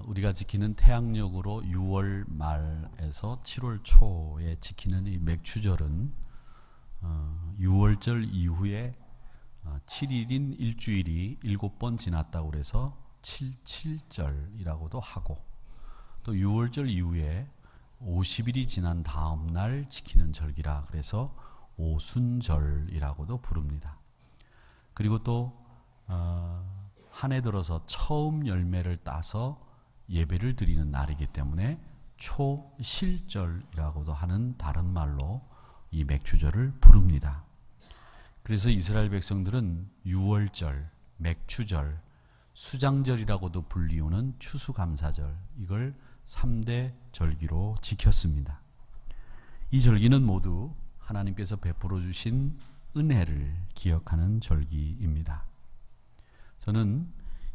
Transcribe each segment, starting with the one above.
우리가 지키는 태양력으로 6월 말에서 7월 초에 지키는 이 맥추절은 6월절 이후에 7일인 일주일이 7번 지났다고 그래서 77절이라고도 하고, 또 6월절 이후에 50일이 지난 다음 날 지키는 절기라 그래서 오순절이라고도 부릅니다. 그리고 또 한 해 들어서 처음 열매를 따서 예배를 드리는 날이기 때문에 초실절이라고도 하는 다른 말로 이 맥추절을 부릅니다. 그래서 이스라엘 백성들은 6월절, 맥추절, 수장절이라고도 불리우는 추수감사절, 이걸 3대 절기로 지켰습니다. 이 절기는 모두 하나님께서 베풀어 주신 은혜를 기억하는 절기입니다. 저는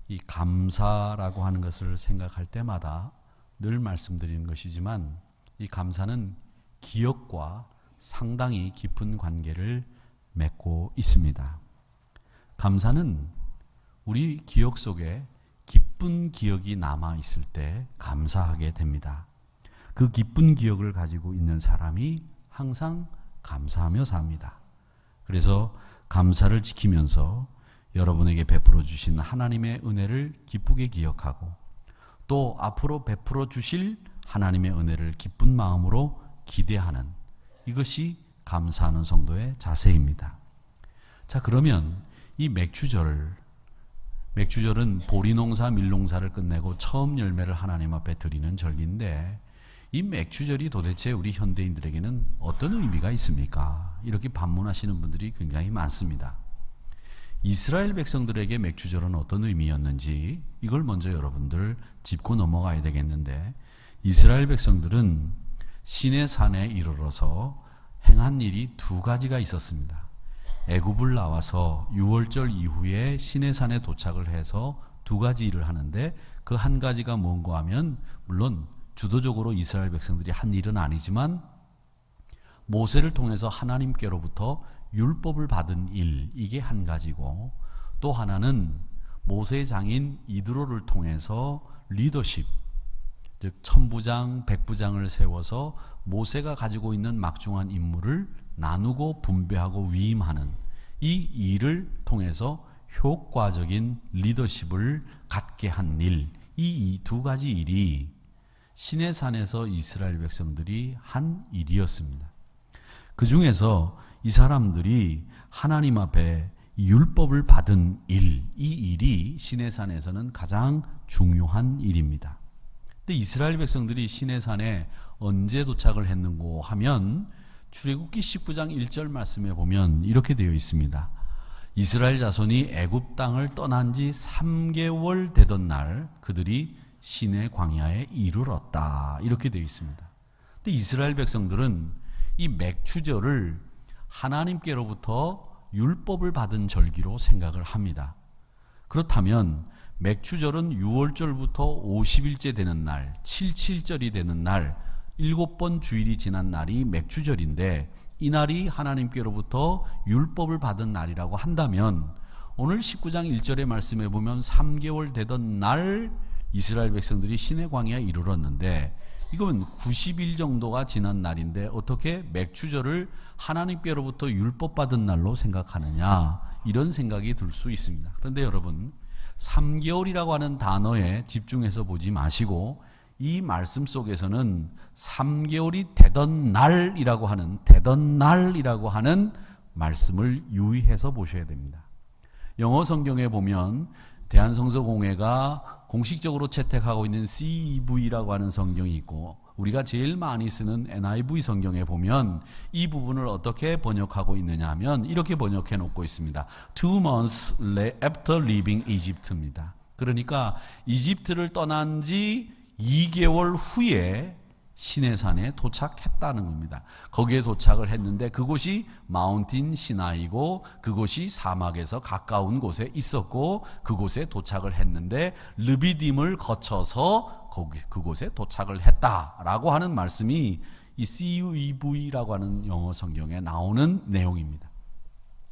이 감사라고 하는 것을 생각할 때마다 늘 말씀드리는 것이지만, 이 감사는 기억과 상당히 깊은 관계를 맺고 있습니다. 감사는 우리 기억 속에 기쁜 기억이 남아 있을 때 감사하게 됩니다. 그 기쁜 기억을 가지고 있는 사람이 항상 감사하며 삽니다. 그래서 감사를 지키면서 여러분에게 베풀어 주신 하나님의 은혜를 기쁘게 기억하고, 또 앞으로 베풀어 주실 하나님의 은혜를 기쁜 마음으로 기대하는, 이것이 감사하는 성도의 자세입니다. 자, 그러면 이 맥추절은 보리농사, 밀농사를 끝내고 처음 열매를 하나님 앞에 드리는 절기인데, 이 맥추절이 도대체 우리 현대인들에게는 어떤 의미가 있습니까? 이렇게 반문하시는 분들이 굉장히 많습니다. 이스라엘 백성들에게 맥추절은 어떤 의미였는지 이걸 먼저 여러분들 짚고 넘어가야 되겠는데, 이스라엘 백성들은 시내산에 이르러서 행한 일이 두 가지가 있었습니다. 애굽을 나와서 6월절 이후에 시내산에 도착을 해서 두 가지 일을 하는데, 그 한 가지가 뭔가 하면, 물론 주도적으로 이스라엘 백성들이 한 일은 아니지만 모세를 통해서 하나님께로부터 율법을 받은 일, 이게 한 가지고, 또 하나는 모세의 장인 이드로를 통해서 리더십, 즉 천부장, 백부장을 세워서 모세가 가지고 있는 막중한 임무를 나누고 분배하고 위임하는 이 일을 통해서 효과적인 리더십을 갖게 한 일, 이 두 가지 일이 시내산에서 이스라엘 백성들이 한 일이었습니다. 그 중에서 이 사람들이 하나님 앞에 율법을 받은 일, 이 일이 시내산에서는 가장 중요한 일입니다. 근데 이스라엘 백성들이 시내산에 언제 도착을 했는고 하면, 출애굽기 19장 1절 말씀에 보면 이렇게 되어 있습니다. 이스라엘 자손이 애굽 땅을 떠난 지 3개월 되던 날 그들이 시내 광야에 이르렀다, 이렇게 되어 있습니다. 근데 이스라엘 백성들은 이 맥추절을 하나님께로부터 율법을 받은 절기로 생각을 합니다. 그렇다면 맥추절은 6월절부터 50일째 되는 날, 77절이 되는 날, 7번 주일이 지난 날이 맥추절인데, 이 날이 하나님께로부터 율법을 받은 날이라고 한다면, 오늘 19장 1절의 말씀에 보면 3개월 되던 날 이스라엘 백성들이 시내 광야에 이르렀는데, 이건 90일 정도가 지난 날인데 어떻게 맥추절을 하나님께로부터 율법 받은 날로 생각하느냐, 이런 생각이 들 수 있습니다. 그런데 여러분, 3개월이라고 하는 단어에 집중해서 보지 마시고, 이 말씀 속에서는 3개월이 되던 날이라고 하는 말씀을 유의해서 보셔야 됩니다. 영어 성경에 보면 대한성서공회가 공식적으로 채택하고 있는 CEV라고 하는 성경이 있고, 우리가 제일 많이 쓰는 NIV 성경에 보면 이 부분을 어떻게 번역하고 있느냐 하면 이렇게 번역해 놓고 있습니다. 2 months after leaving Egypt입니다. 그러니까 이집트를 떠난 지 2개월 후에 시내산에 도착했다는 겁니다. 거기에 도착을 했는데 그곳이 마운틴 시나이고, 그곳이 사막에서 가까운 곳에 있었고, 그곳에 도착을 했는데 르비딤을 거쳐서 그곳에 도착을 했다라고 하는 말씀이 이 CUEV라고 하는 영어 성경에 나오는 내용입니다.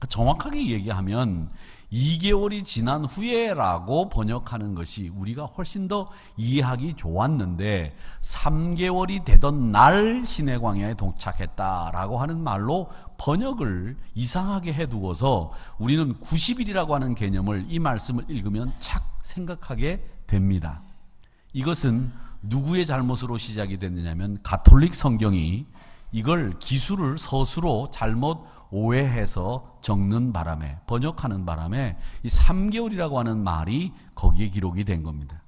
정확하게 얘기하면 2개월이 지난 후에라고 번역하는 것이 우리가 훨씬 더 이해하기 좋았는데 3개월이 되던 날 시내 광야에 도착했다라고 하는 말로 번역을 이상하게 해두어서 우리는 90일이라고 하는 개념을 이 말씀을 읽으면 착 생각하게 됩니다. 이것은 누구의 잘못으로 시작이 됐느냐면 가톨릭 성경이 이걸 기술을 서술로 잘못 오해해서 적는 바람에, 번역하는 바람에 이 3개월이라고 하는 말이 거기에 기록이 된 겁니다.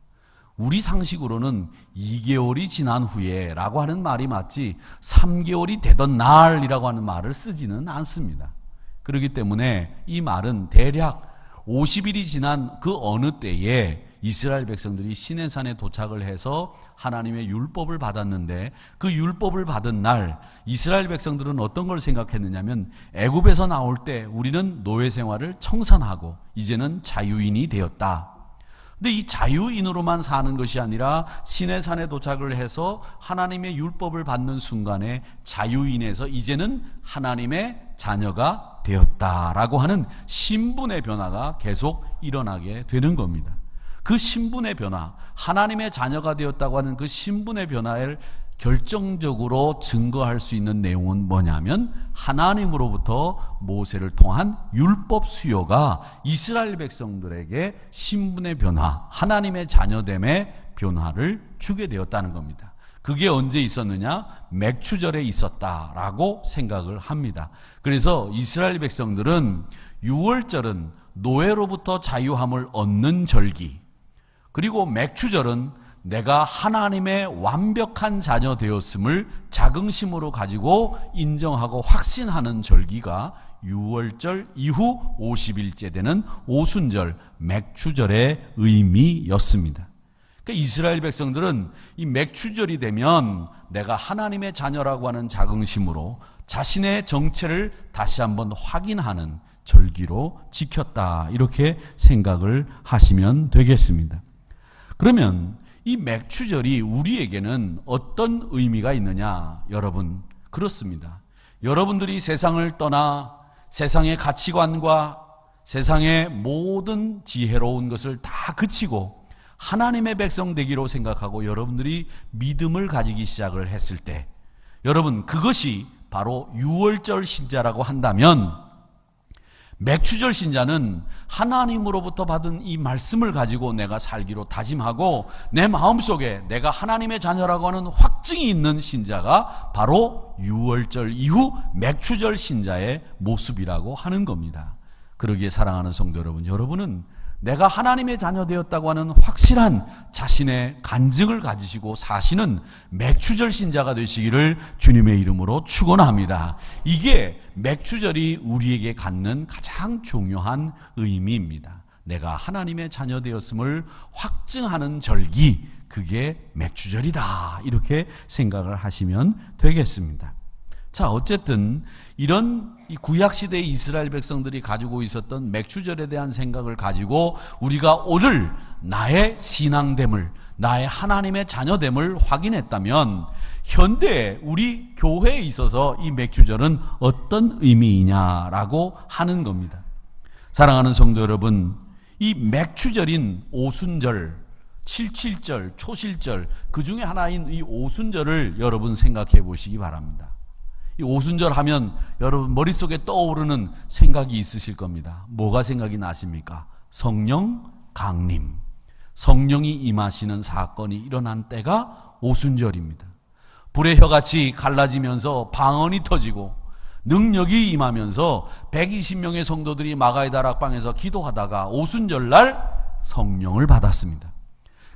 우리 상식으로는 2개월이 지난 후에 라고 하는 말이 맞지 3개월이 되던 날이라고 하는 말을 쓰지는 않습니다. 그렇기 때문에 이 말은 대략 50일이 지난 그 어느 때에 이스라엘 백성들이 시내산에 도착을 해서 하나님의 율법을 받았는데 그 율법을 받은 날 이스라엘 백성들은 어떤 걸 생각했느냐면 애굽에서 나올 때 우리는 노예 생활을 청산하고 이제는 자유인이 되었다. 근데 이 자유인으로만 사는 것이 아니라 시내산에 도착을 해서 하나님의 율법을 받는 순간에 자유인에서 이제는 하나님의 자녀가 되었다라고 하는 신분의 변화가 계속 일어나게 되는 겁니다. 그 신분의 변화, 하나님의 자녀가 되었다고 하는 그 신분의 변화를 결정적으로 증거할 수 있는 내용은 뭐냐면 하나님으로부터 모세를 통한 율법 수요가 이스라엘 백성들에게 신분의 변화, 하나님의 자녀됨의 변화를 주게 되었다는 겁니다. 그게 언제 있었느냐? 맥추절에 있었다라고 생각을 합니다. 그래서 이스라엘 백성들은 6월절은 노예로부터 자유함을 얻는 절기, 그리고 맥추절은 내가 하나님의 완벽한 자녀 되었음을 자긍심으로 가지고 인정하고 확신하는 절기가 6월절 이후 50일째 되는 오순절 맥추절의 의미였습니다. 그러니까 이스라엘 백성들은 이 맥추절이 되면 내가 하나님의 자녀라고 하는 자긍심으로 자신의 정체를 다시 한번 확인하는 절기로 지켰다, 이렇게 생각을 하시면 되겠습니다. 그러면 이 맥추절이 우리에게는 어떤 의미가 있느냐? 여러분, 그렇습니다. 여러분들이 세상을 떠나 세상의 가치관과 세상의 모든 지혜로운 것을 다 그치고 하나님의 백성 되기로 생각하고 여러분들이 믿음을 가지기 시작을 했을 때, 여러분, 그것이 바로 6월절 신자라고 한다면 맥추절 신자는 하나님으로부터 받은 이 말씀을 가지고 내가 살기로 다짐하고 내 마음속에 내가 하나님의 자녀라고 하는 확증이 있는 신자가 바로 6월절 이후 맥추절 신자의 모습이라고 하는 겁니다. 그러기에 사랑하는 성도 여러분, 여러분은 내가 하나님의 자녀 되었다고 하는 확실한 자신의 간증을 가지시고 사시는 맥추절 신자가 되시기를 주님의 이름으로 축원합니다. 이게 맥추절이 우리에게 갖는 가장 중요한 의미입니다. 내가 하나님의 자녀 되었음을 확증하는 절기, 그게 맥추절이다, 이렇게 생각을 하시면 되겠습니다. 자, 어쨌든 이런 이 구약시대의 이스라엘 백성들이 가지고 있었던 맥추절에 대한 생각을 가지고 우리가 오늘 나의 신앙됨을, 나의 하나님의 자녀됨을 확인했다면 현대 우리 교회에 있어서 이 맥추절은 어떤 의미이냐라고 하는 겁니다. 사랑하는 성도 여러분, 이 맥추절인 오순절, 칠칠절, 초실절, 그 중에 하나인 이 오순절을 여러분 생각해 보시기 바랍니다. 이 오순절 하면 여러분 머릿속에 떠오르는 생각이 있으실 겁니다. 뭐가 생각이 나십니까? 성령 강림, 성령이 임하시는 사건이 일어난 때가 오순절입니다. 불의 혀같이 갈라지면서 방언이 터지고 능력이 임하면서 120명의 성도들이 마가의 다락방에서 기도하다가 오순절날 성령을 받았습니다.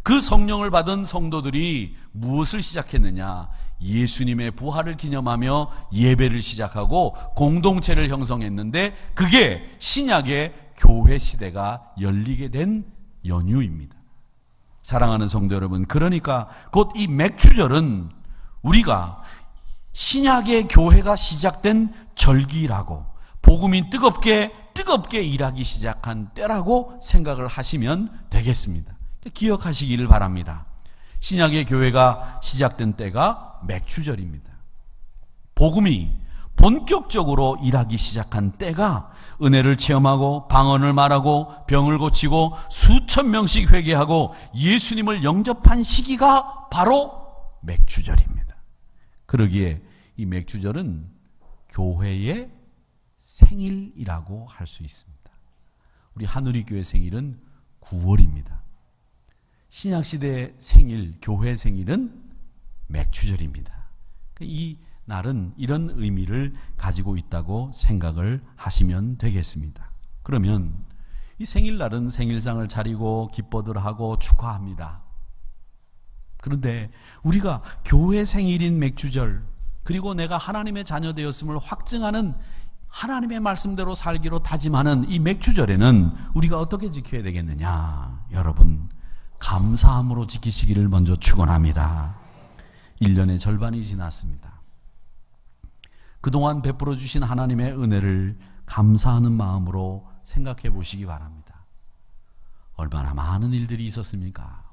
그 성령을 받은 성도들이 무엇을 시작했느냐? 예수님의 부활을 기념하며 예배를 시작하고 공동체를 형성했는데 그게 신약의 교회 시대가 열리게 된 연유입니다. 사랑하는 성도 여러분, 그러니까 곧 이 맥추절은 우리가 신약의 교회가 시작된 절기라고, 복음이 뜨겁게 일하기 시작한 때라고 생각을 하시면 되겠습니다. 기억하시기를 바랍니다. 신약의 교회가 시작된 때가 맥추절입니다. 복음이 본격적으로 일하기 시작한 때가 은혜를 체험하고 방언을 말하고 병을 고치고 수천 명씩 회개하고 예수님을 영접한 시기가 바로 맥주절입니다. 그러기에 이 맥주절은 교회의 생일이라고 할 수 있습니다. 우리 한우리교회 생일은 9월입니다. 신약시대의 생일, 교회 생일은 맥주절입니다. 이 날은 이런 의미를 가지고 있다고 생각을 하시면 되겠습니다. 그러면 이 생일날은 생일상을 차리고 기뻐들 하고 축하합니다. 그런데 우리가 교회 생일인 맥주절, 그리고 내가 하나님의 자녀 되었음을 확증하는 하나님의 말씀대로 살기로 다짐하는 이 맥주절에는 우리가 어떻게 지켜야 되겠느냐? 여러분, 감사함으로 지키시기를 먼저 축원합니다. 1년의 절반이 지났습니다. 그동안 베풀어 주신 하나님의 은혜를 감사하는 마음으로 생각해 보시기 바랍니다. 얼마나 많은 일들이 있었습니까?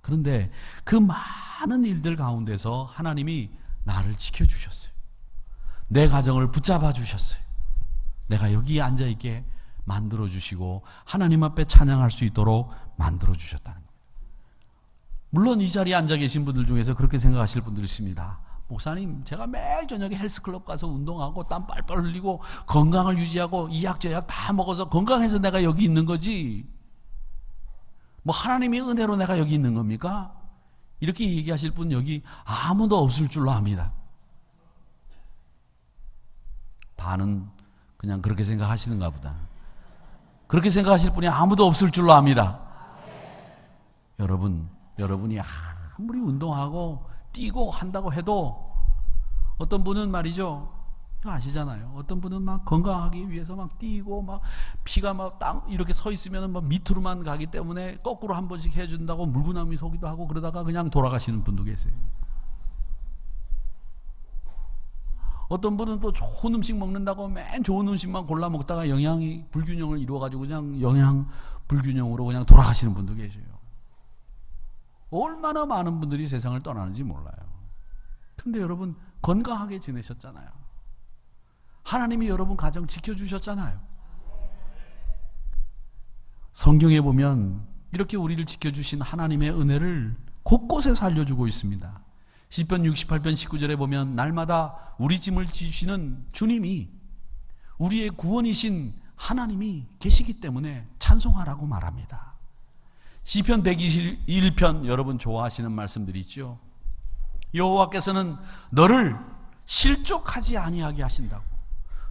그런데 그 많은 일들 가운데서 하나님이 나를 지켜주셨어요. 내 가정을 붙잡아 주셨어요. 내가 여기에 앉아있게 만들어주시고 하나님 앞에 찬양할 수 있도록 만들어주셨다는 겁니다. 물론 이 자리에 앉아 계신 분들 중에서 그렇게 생각하실 분들이 있습니다. 목사님, 제가 매일 저녁에 헬스클럽 가서 운동하고 땀 빨빨 흘리고 건강을 유지하고 이약저약 다 먹어서 건강해서 내가 여기 있는 거지, 뭐 하나님의 은혜로 내가 여기 있는 겁니까? 이렇게 얘기하실 분 여기 아무도 없을 줄로 압니다. 반은 그냥 그렇게 생각하시는가 보다. 그렇게 생각하실 분이 아무도 없을 줄로 압니다. 여러분이 아무리 운동하고 뛰고 한다고 해도 어떤 분은 말이죠, 아시잖아요. 어떤 분은 막 건강하기 위해서 막 뛰고 막 피가 막 딱 이렇게 서 있으면 막 밑으로만 가기 때문에 거꾸로 한 번씩 해준다고 물구나무 서기도 하고 그러다가 그냥 돌아가시는 분도 계세요. 어떤 분은 또 좋은 음식 먹는다고 맨 좋은 음식만 골라 먹다가 영양이 불균형을 이루어가지고 그냥 영양 불균형으로 그냥 돌아가시는 분도 계세요. 얼마나 많은 분들이 세상을 떠나는지 몰라요. 그런데 여러분 건강하게 지내셨잖아요. 하나님이 여러분 가정 지켜주셨잖아요. 성경에 보면 이렇게 우리를 지켜주신 하나님의 은혜를 곳곳에서 알려주고 있습니다. 시편 68편 19절에 보면 날마다 우리 짐을 지시는 주님이, 우리의 구원이신 하나님이 계시기 때문에 찬송하라고 말합니다. 시편 121편 여러분 좋아하시는 말씀들이 있죠. 여호와께서는 너를 실족하지 아니하게 하신다고,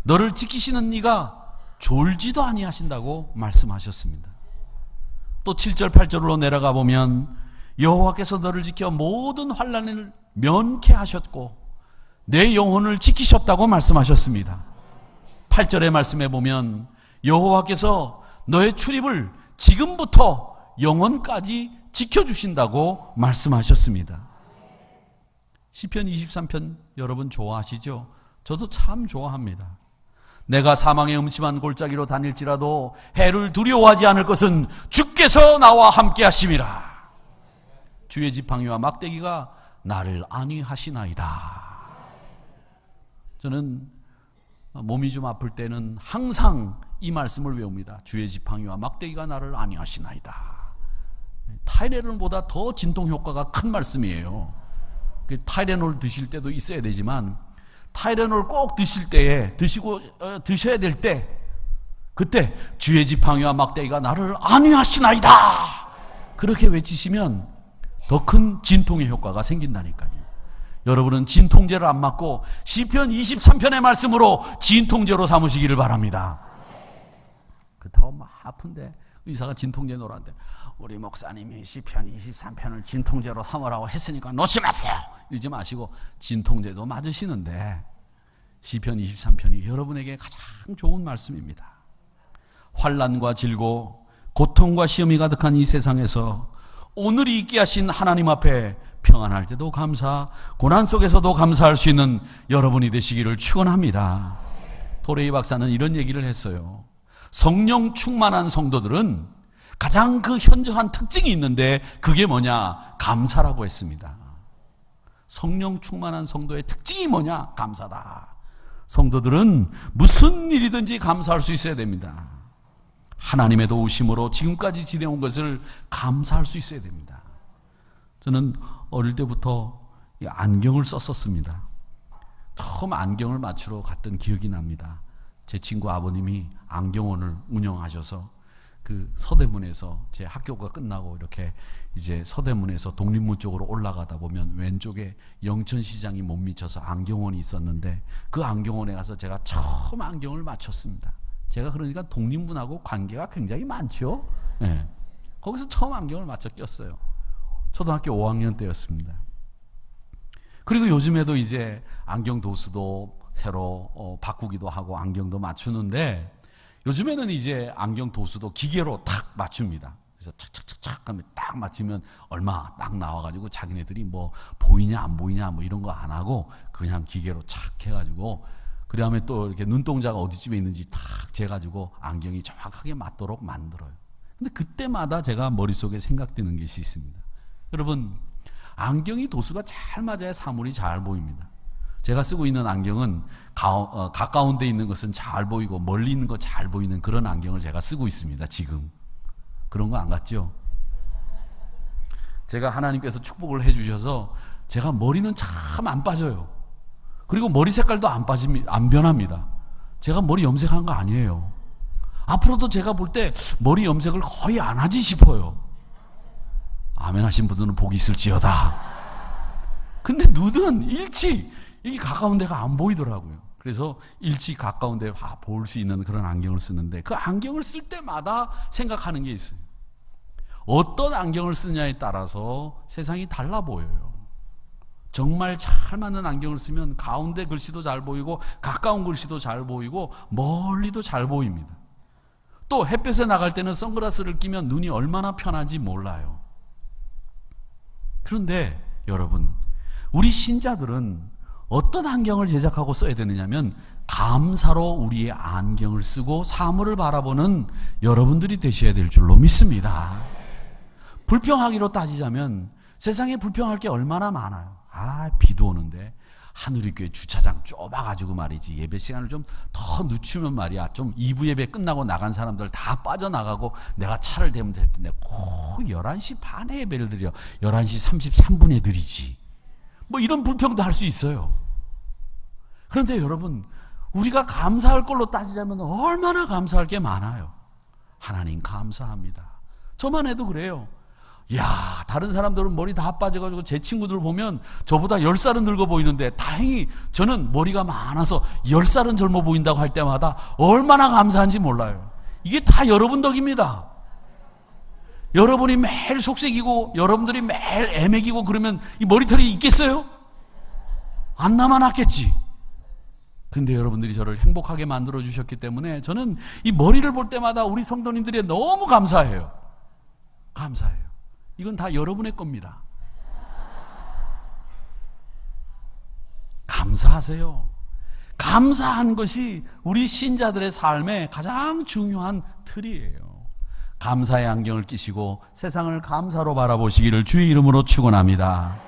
너를 지키시는 이가 졸지도 아니하신다고 말씀하셨습니다. 또 7절 8절로 내려가 보면 여호와께서 너를 지켜 모든 환난을 면케 하셨고 내 영혼을 지키셨다고 말씀하셨습니다. 8절의 말씀에 보면 여호와께서 너의 출입을 지금부터 영원까지 지켜주신다고 말씀하셨습니다. 시편 23편 여러분 좋아하시죠? 저도 참 좋아합니다. 내가 사망의 음침한 골짜기로 다닐지라도 해를 두려워하지 않을 것은 주께서 나와 함께 하심이라. 주의 지팡이와 막대기가 나를 안위하시나이다. 저는 몸이 좀 아플 때는 항상 이 말씀을 외웁니다. 주의 지팡이와 막대기가 나를 안위하시나이다. 타이레놀보다 더 진통 효과가 큰 말씀이에요. 타이레놀 드실 때도 있어야 되지만 타이레놀 꼭 드실 때에 드셔야 될 때, 그때 주의 지팡이와 막대기가 나를 안위하시나이다 그렇게 외치시면 더 큰 진통의 효과가 생긴다니까요. 여러분은 진통제를 안 맞고 시편 23편의 말씀으로 진통제로 삼으시기를 바랍니다. 그렇다고 막 아픈데 의사가 진통제 놓으라는데 우리 목사님이 시편 23편을 진통제로 삼으라고 했으니까 놓지 마세요 이러지 마시고 진통제도 맞으시는데 시편 23편이 여러분에게 가장 좋은 말씀입니다. 환난과 질고 고통과 시험이 가득한 이 세상에서 오늘이 있게 하신 하나님 앞에 평안할 때도 감사, 고난 속에서도 감사할 수 있는 여러분이 되시기를 축원합니다. 도레이 박사는 이런 얘기를 했어요. 성령 충만한 성도들은 가장 그 현저한 특징이 있는데 그게 뭐냐? 감사라고 했습니다. 성령 충만한 성도의 특징이 뭐냐? 감사다. 성도들은 무슨 일이든지 감사할 수 있어야 됩니다. 하나님의 도우심으로 지금까지 지내온 것을 감사할 수 있어야 됩니다. 저는 어릴 때부터 이 안경을 썼었습니다. 처음 안경을 맞추러 갔던 기억이 납니다. 제 친구 아버님이 안경원을 운영하셔서 그 서대문에서 제 학교가 끝나고 이렇게 이제 서대문에서 독립문 쪽으로 올라가다 보면 왼쪽에 영천시장이 못 미쳐서 안경원이 있었는데 그 안경원에 가서 제가 처음 안경을 맞췄습니다. 제가 그러니까 독립문하고 관계가 굉장히 많죠. 네. 거기서 처음 안경을 맞춰 꼈어요. 초등학교 5학년 때였습니다. 그리고 요즘에도 이제 안경 도수도 새로 바꾸기도 하고 안경도 맞추는데 요즘에는 이제 안경 도수도 기계로 탁 맞춥니다. 그래서 착착착착 하면 딱 맞추면 얼마 딱 나와가지고 자기네들이 뭐 보이냐 안 보이냐 뭐 이런 거 안 하고 그냥 기계로 착 해가지고 그 다음에 또 이렇게 눈동자가 어디쯤에 있는지 탁 재가지고 안경이 정확하게 맞도록 만들어요. 근데 그때마다 제가 머릿속에 생각되는 것이 있습니다. 여러분, 안경이 도수가 잘 맞아야 사물이 잘 보입니다. 제가 쓰고 있는 안경은 가까운 데 있는 것은 잘 보이고 멀리 있는 거 잘 보이는 그런 안경을 제가 쓰고 있습니다. 지금 그런 거 안 같죠? 제가 하나님께서 축복을 해주셔서 제가 머리는 참 안 빠져요. 그리고 머리 색깔도 안 변합니다. 제가 머리 염색한 거 아니에요. 앞으로도 제가 볼 때 머리 염색을 거의 안 하지 싶어요. 아멘 하신 분들은 복이 있을지어다. 근데 눈은 일치 이게 가까운 데가 안 보이더라고요. 그래서 일치 가까운 데 볼 수 있는 그런 안경을 쓰는데 그 안경을 쓸 때마다 생각하는 게 있어요. 어떤 안경을 쓰냐에 따라서 세상이 달라 보여요. 정말 잘 맞는 안경을 쓰면 가운데 글씨도 잘 보이고 가까운 글씨도 잘 보이고 멀리도 잘 보입니다. 또 햇볕에 나갈 때는 선글라스를 끼면 눈이 얼마나 편한지 몰라요. 그런데 여러분, 우리 신자들은 어떤 안경을 제작하고 써야 되느냐면 감사로 우리의 안경을 쓰고 사물을 바라보는 여러분들이 되셔야 될 줄로 믿습니다. 불평하기로 따지자면 세상에 불평할 게 얼마나 많아요. 비도 오는데 하누리교회 주차장 좁아가지고 말이지 예배 시간을 좀 더 늦추면 말이야 좀 2부 예배 끝나고 나간 사람들 다 빠져나가고 내가 차를 대면 될 텐데 꼭 11시 반에 예배를 드려 11시 33분에 드리지 뭐 이런 불평도 할 수 있어요. 그런데 여러분, 우리가 감사할 걸로 따지자면 얼마나 감사할 게 많아요. 하나님 감사합니다. 저만 해도 그래요. 야, 다른 사람들은 머리 다 빠져가지고 제 친구들 보면 저보다 10살은 늙어 보이는데 다행히 저는 머리가 많아서 10살은 젊어 보인다고 할 때마다 얼마나 감사한지 몰라요. 이게 다 여러분 덕입니다. 여러분이 매일 속색이고 여러분들이 매일 애매기고 그러면 이 머리털이 있겠어요? 안 남아났겠지. 근데 여러분들이 저를 행복하게 만들어 주셨기 때문에 저는 이 머리를 볼 때마다 우리 성도님들이 너무 감사해요. 감사해요. 이건 다 여러분의 겁니다. 감사하세요. 감사한 것이 우리 신자들의 삶의 가장 중요한 틀이에요. 감사의 안경을 끼시고 세상을 감사로 바라보시기를 주의 이름으로 축원합니다.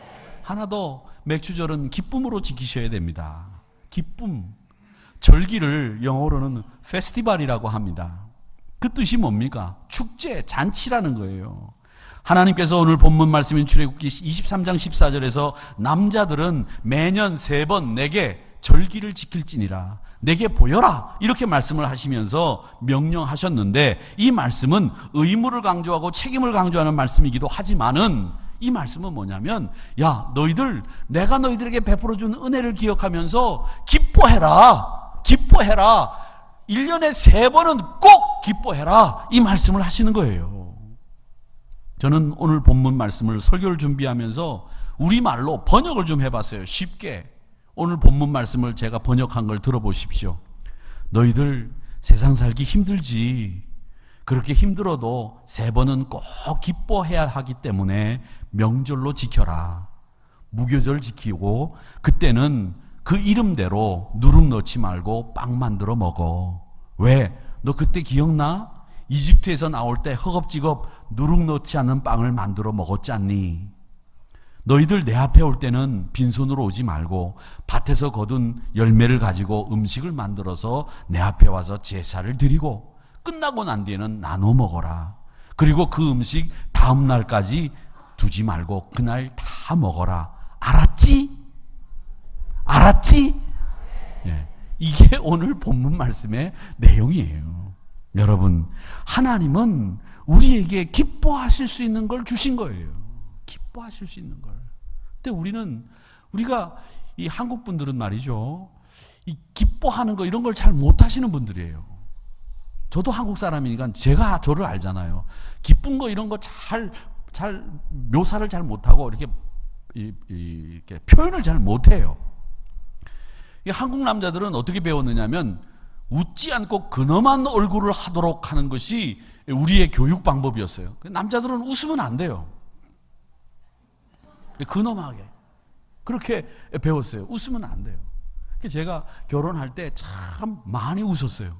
하나 더, 맥주절은 기쁨으로 지키셔야 됩니다. 기쁨. 절기를 영어로는 페스티벌이라고 합니다. 그 뜻이 뭡니까? 축제, 잔치라는 거예요. 하나님께서 오늘 본문 말씀인 출애굽기 23장 14절에서 남자들은 매년 3번 내게 절기를 지킬지니라 내게 보여라 이렇게 말씀을 하시면서 명령하셨는데 이 말씀은 의무를 강조하고 책임을 강조하는 말씀이기도 하지만은 이 말씀은 뭐냐면 야 너희들 내가 너희들에게 베풀어준 은혜를 기억하면서 기뻐해라 1년에 3번은 꼭 기뻐해라 이 말씀을 하시는 거예요. 저는 오늘 본문 말씀을 설교를 준비하면서 우리말로 번역을 좀 해봤어요. 쉽게 오늘 본문 말씀을 제가 번역한 걸 들어보십시오. 너희들 세상 살기 힘들지. 그렇게 힘들어도 3번은 꼭 기뻐해야 하기 때문에 명절로 지켜라. 무교절 지키고 그때는 그 이름대로 누룩 넣지 말고 빵 만들어 먹어. 왜? 너 그때 기억나? 이집트에서 나올 때 허겁지겁 누룩 넣지 않는 빵을 만들어 먹었잖니. 너희들 내 앞에 올 때는 빈손으로 오지 말고 밭에서 거둔 열매를 가지고 음식을 만들어서 내 앞에 와서 제사를 드리고 끝나고 난 뒤에는 나눠 먹어라. 그리고 그 음식 다음 날까지 두지 말고 그날 다 먹어라. 알았지? 알았지? 예. 이게 오늘 본문 말씀의 내용이에요. 여러분, 하나님은 우리에게 기뻐하실 수 있는 걸 주신 거예요. 기뻐하실 수 있는 걸. 근데 우리가 이 한국 분들은 말이죠, 이 기뻐하는 거 이런 걸 잘 못하시는 분들이에요. 저도 한국 사람이니까 제가 저를 알잖아요. 기쁜 거 이런 거 잘 묘사를 잘 못하고 이렇게 표현을 잘 못해요. 이 한국 남자들은 어떻게 배웠느냐면 웃지 않고 근엄한 얼굴을 하도록 하는 것이 우리의 교육 방법이었어요. 남자들은 웃으면 안 돼요. 근엄하게 그렇게 배웠어요. 웃으면 안 돼요. 제가 결혼할 때 참 많이 웃었어요.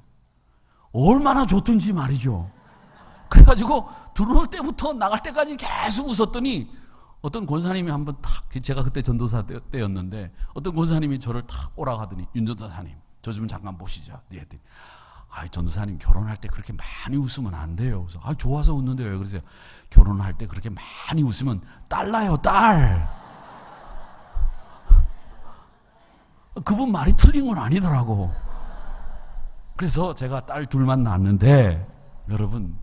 얼마나 좋든지 말이죠. 그래가지고 들어올 때부터 나갈 때까지 계속 웃었더니 어떤 권사님이 한번 탁, 제가 그때 전도사 때였는데 어떤 권사님이 저를 탁 오라고 하더니, 윤 전도사님 저 좀 잠깐 보시죠. 네. 전도사님 결혼할 때 그렇게 많이 웃으면 안 돼요. 그래서 좋아서 웃는데 왜 그러세요? 결혼할 때 그렇게 많이 웃으면 딸 나요, 딸. 그분 말이 틀린 건 아니더라고. 그래서 제가 딸 둘만 낳았는데, 여러분,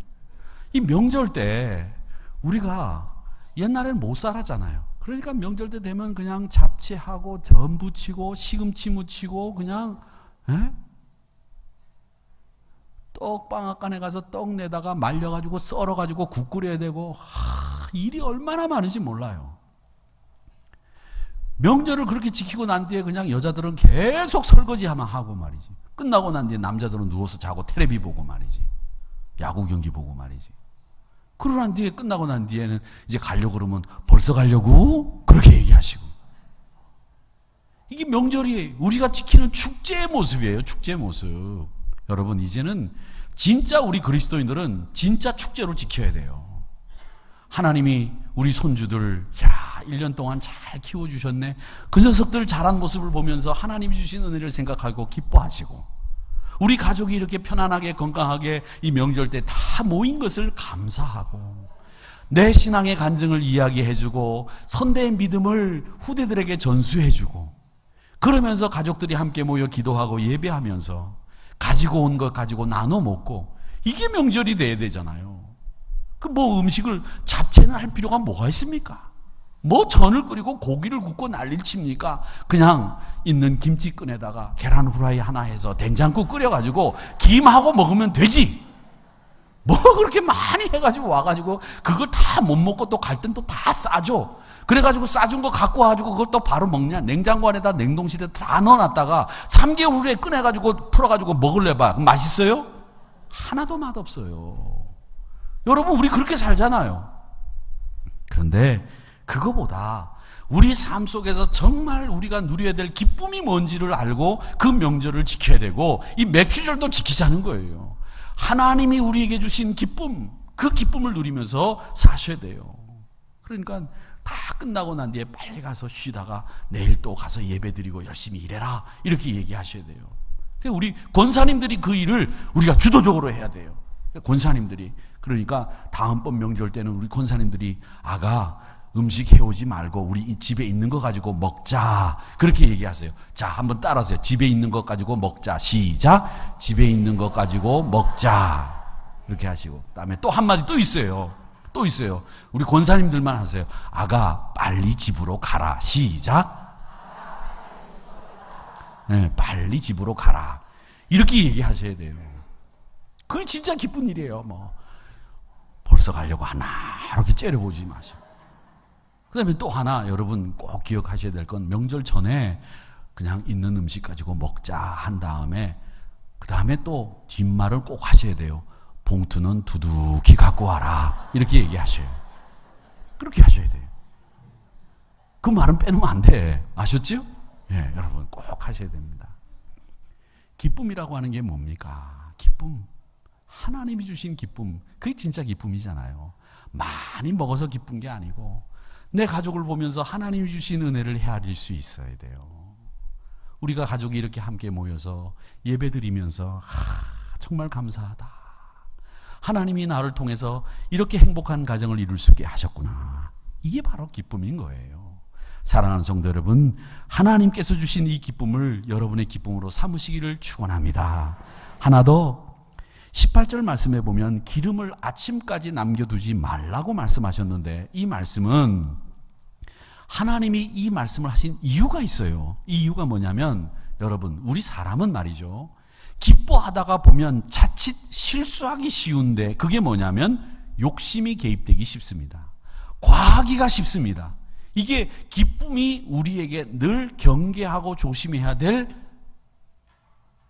이 명절 때 우리가 옛날에는 못 살았잖아요. 그러니까 명절 때 되면 그냥 잡채하고 전 부치고 시금치 무치고 그냥 떡방앗간에 가서 떡 내다가 말려가지고 썰어가지고 국 끓여야 되고 일이 얼마나 많은지 몰라요. 명절을 그렇게 지키고 난 뒤에 그냥 여자들은 계속 설거지하면 하고 말이지. 끝나고 난 뒤에 남자들은 누워서 자고 텔레비 보고 말이지. 야구 경기 보고 말이지. 그러고 난 뒤에 끝나고 난 뒤에는 이제 가려고 그러면 벌써 가려고? 그렇게 얘기하시고. 이게 명절이 우리가 지키는 축제의 모습이에요. 축제의 모습. 여러분, 이제는 진짜 우리 그리스도인들은 진짜 축제로 지켜야 돼요. 하나님이 우리 손주들 1년 동안 잘 키워주셨네. 그 녀석들 자란 모습을 보면서 하나님이 주신 은혜를 생각하고 기뻐하시고, 우리 가족이 이렇게 편안하게 건강하게 이 명절 때 다 모인 것을 감사하고, 내 신앙의 간증을 이야기해주고 선대의 믿음을 후대들에게 전수해주고, 그러면서 가족들이 함께 모여 기도하고 예배하면서 가지고 온 것 가지고 나눠 먹고, 이게 명절이 돼야 되잖아요. 음식을 잡채는 할 필요가 뭐가 있습니까? 전을 끓이고 고기를 굽고 난리를 칩니까? 그냥 있는 김치끈에다가 계란 후라이 하나 해서 된장국 끓여가지고 김하고 먹으면 되지. 그렇게 많이 해가지고 와가지고 그걸 다 못 먹고 또 갈 땐 또 다 싸줘. 그래가지고 싸준 거 갖고 와가지고 그걸 또 바로 먹냐? 냉장고 안에다 냉동실에 다 넣어놨다가 3개월 후에 꺼내가지고 풀어가지고 먹을래 봐. 그럼 맛있어요? 하나도 맛없어요. 여러분, 우리 그렇게 살잖아요. 그런데 그거보다 우리 삶 속에서 정말 우리가 누려야 될 기쁨이 뭔지를 알고 그 명절을 지켜야 되고, 이 맥주절도 지키자는 거예요. 하나님이 우리에게 주신 기쁨, 그 기쁨을 누리면서 사셔야 돼요. 그러니까 다 끝나고 난 뒤에 빨리 가서 쉬다가 내일 또 가서 예배드리고 열심히 일해라, 이렇게 얘기하셔야 돼요. 우리 권사님들이 그 일을 우리가 주도적으로 해야 돼요. 권사님들이. 그러니까 다음번 명절 때는 우리 권사님들이 음식 해오지 말고 우리 이 집에 있는 거 가지고 먹자, 그렇게 얘기하세요. 자, 한번 따라하세요. 집에 있는 것 가지고 먹자. 시작. 집에 있는 것 가지고 먹자. 이렇게 하시고, 그다음에 또 한마디 또 있어요. 우리 권사님들만 하세요. 빨리 집으로 가라. 시작. 네, 빨리 집으로 가라. 이렇게 얘기하셔야 돼요. 그게 진짜 기쁜 일이에요. 벌써 가려고 하나 이렇게 째려보지 마시고. 그 다음에 또 하나 여러분 꼭 기억하셔야 될 건, 명절 전에 그냥 있는 음식 가지고 먹자 한 다음에 그 다음에 또 뒷말을 꼭 하셔야 돼요. 봉투는 두둑히 갖고 와라, 이렇게 얘기하셔요. 그렇게 하셔야 돼요. 그 말은 빼놓으면 안 돼. 아셨죠? 예, 여러분 꼭 하셔야 됩니다. 기쁨이라고 하는 게 뭡니까? 기쁨, 하나님이 주신 기쁨, 그게 진짜 기쁨이잖아요. 많이 먹어서 기쁜 게 아니고 내 가족을 보면서 하나님이 주신 은혜를 헤아릴 수 있어야 돼요. 우리가 가족이 이렇게 함께 모여서 예배드리면서 정말 감사하다. 하나님이 나를 통해서 이렇게 행복한 가정을 이룰 수 있게 하셨구나. 이게 바로 기쁨인 거예요. 사랑하는 성도 여러분, 하나님께서 주신 이 기쁨을 여러분의 기쁨으로 삼으시기를 축원합니다. 하나 더, 18절 말씀에 보면 기름을 아침까지 남겨두지 말라고 말씀하셨는데, 이 말씀은 하나님이 이 말씀을 하신 이유가 있어요. 이 이유가 뭐냐면, 여러분, 우리 사람은 말이죠, 기뻐하다가 보면 자칫 실수하기 쉬운데, 그게 뭐냐면 욕심이 개입되기 쉽습니다. 과하기가 쉽습니다. 이게 기쁨이 우리에게 늘 경계하고 조심해야 될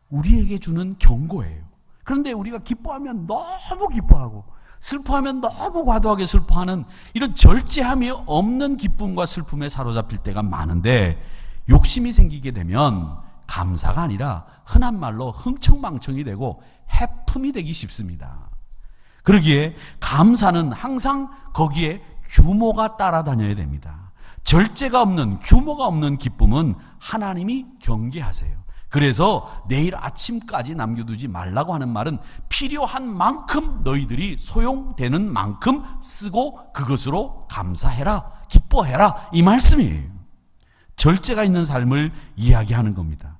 우리에게 주는 경고예요. 그런데 우리가 기뻐하면 너무 기뻐하고 슬퍼하면 너무 과도하게 슬퍼하는 이런 절제함이 없는 기쁨과 슬픔에 사로잡힐 때가 많은데, 욕심이 생기게 되면 감사가 아니라 흔한 말로 흥청망청이 되고 해품이 되기 쉽습니다. 그러기에 감사는 항상 거기에 규모가 따라다녀야 됩니다. 절제가 없는, 규모가 없는 기쁨은 하나님이 경계하세요. 그래서 내일 아침까지 남겨두지 말라고 하는 말은 필요한 만큼 너희들이 소용되는 만큼 쓰고 그것으로 감사해라, 기뻐해라, 이 말씀이에요. 절제가 있는 삶을 이야기하는 겁니다.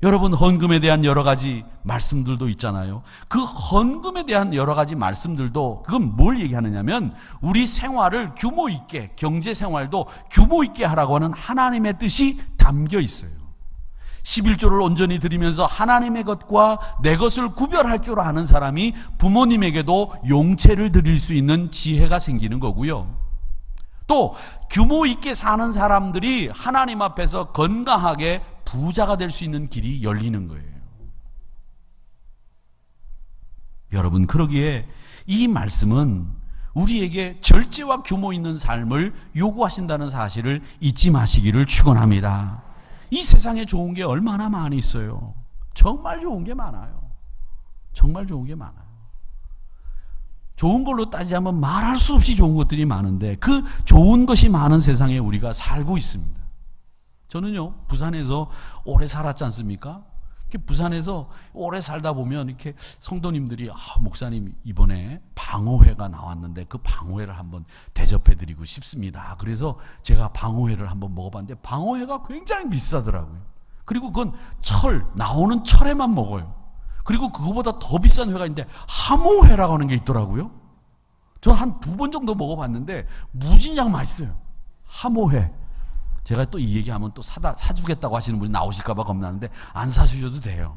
여러분, 헌금에 대한 여러 가지 말씀들도 있잖아요. 그 헌금에 대한 여러 가지 말씀들도 그건 뭘 얘기하느냐면 우리 생활을 규모 있게, 경제 생활도 규모 있게 하라고 하는 하나님의 뜻이 담겨 있어요. 11조를 온전히 드리면서 하나님의 것과 내 것을 구별할 줄 아는 사람이 부모님에게도 용체를 드릴 수 있는 지혜가 생기는 거고요. 또 규모 있게 사는 사람들이 하나님 앞에서 건강하게 부자가 될 수 있는 길이 열리는 거예요. 여러분, 그러기에 이 말씀은 우리에게 절제와 규모 있는 삶을 요구하신다는 사실을 잊지 마시기를 축원합니다. 이 세상에 좋은 게 얼마나 많이 있어요. 정말 좋은 게 많아요. 정말 좋은 게 많아요. 좋은 걸로 따지자면 말할 수 없이 좋은 것들이 많은데 그 좋은 것이 많은 세상에 우리가 살고 있습니다. 저는요, 부산에서 오래 살았지 않습니까? 부산에서 오래 살다 보면 이렇게 성도님들이 목사님 이번에 방어회가 나왔는데 그 방어회를 한번 대접해드리고 싶습니다. 그래서 제가 방어회를 한번 먹어봤는데 방어회가 굉장히 비싸더라고요. 그리고 그건 나오는 철에만 먹어요. 그리고 그거보다 더 비싼 회가 있는데 하모회라고 하는 게 있더라고요. 저는 한 2번 정도 먹어봤는데 무진장 맛있어요. 하모회. 제가 또 이 얘기하면 또 사주겠다고 하시는 분이 나오실까봐 겁나는데 안 사주셔도 돼요.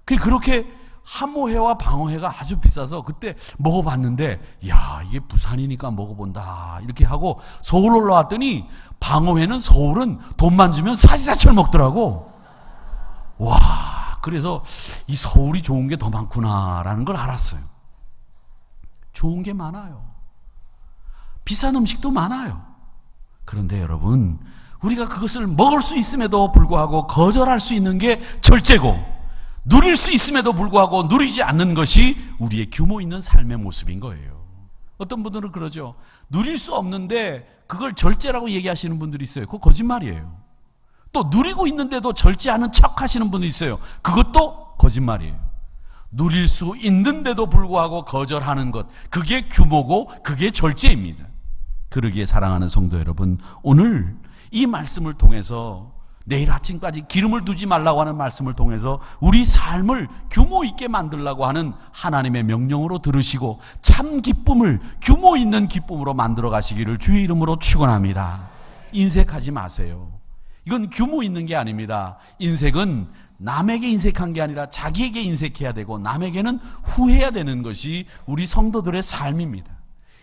그렇게 하모회와 방어회가 아주 비싸서 그때 먹어봤는데, 야, 이게 부산이니까 먹어본다 이렇게 하고 서울 올라왔더니 방어회는 서울은 돈만 주면 사시사철 먹더라고. 와, 그래서 이 서울이 좋은 게 더 많구나라는 걸 알았어요. 좋은 게 많아요. 비싼 음식도 많아요. 그런데 여러분, 우리가 그것을 먹을 수 있음에도 불구하고 거절할 수 있는 게 절제고, 누릴 수 있음에도 불구하고 누리지 않는 것이 우리의 규모 있는 삶의 모습인 거예요. 어떤 분들은 그러죠. 누릴 수 없는데 그걸 절제라고 얘기하시는 분들이 있어요. 그거 거짓말이에요. 또 누리고 있는데도 절제하는 척 하시는 분이 있어요. 그것도 거짓말이에요. 누릴 수 있는데도 불구하고 거절하는 것, 그게 규모고 그게 절제입니다. 그러기에 사랑하는 성도 여러분, 오늘 이 말씀을 통해서 내일 아침까지 기름을 두지 말라고 하는 말씀을 통해서 우리 삶을 규모 있게 만들려고 하는 하나님의 명령으로 들으시고 참 기쁨을 규모 있는 기쁨으로 만들어 가시기를 주의 이름으로 축원합니다. 인색하지 마세요. 이건 규모 있는 게 아닙니다. 인색은 남에게 인색한 게 아니라 자기에게 인색해야 되고 남에게는 후회해야 되는 것이 우리 성도들의 삶입니다.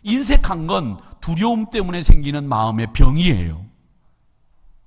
인색한 건 두려움 때문에 생기는 마음의 병이에요.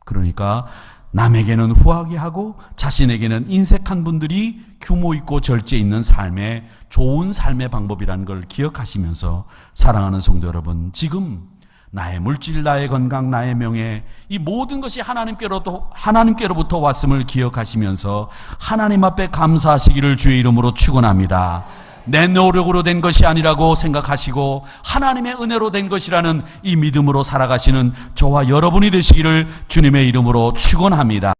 그러니까 남에게는 후하게 하고 자신에게는 인색한 분들이 규모 있고 절제 있는 삶의 좋은 삶의 방법이라는 걸 기억하시면서 사랑하는 성도 여러분, 지금 나의 물질, 나의 건강, 나의 명예, 이 모든 것이 하나님께로부터 왔음을 기억하시면서 하나님 앞에 감사하시기를 주의 이름으로 축원합니다. 내 노력으로 된 것이 아니라고 생각하시고 하나님의 은혜로 된 것이라는 이 믿음으로 살아가시는 저와 여러분이 되시기를 주님의 이름으로 축원합니다.